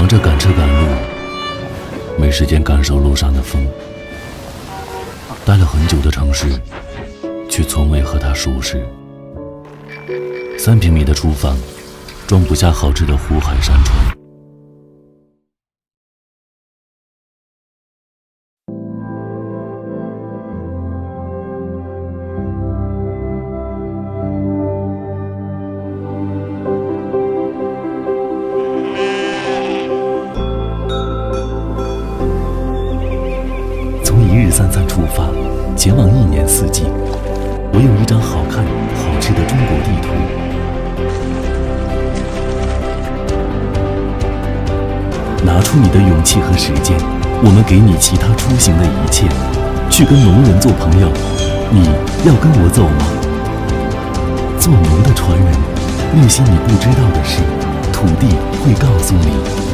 忙着赶车赶路，没时间感受路上的风。待了很久的城市，却从未和它熟识。3平米的厨房，装不下好吃的湖海山川。从一日三餐出发，前往1年4季，我有一张好看好吃的中国地图。拿出你的勇气和时间，我们给你其他出行的一切，去跟农人做朋友，你要跟我走吗？做农的传人，那些你不知道的事，土地会告诉你。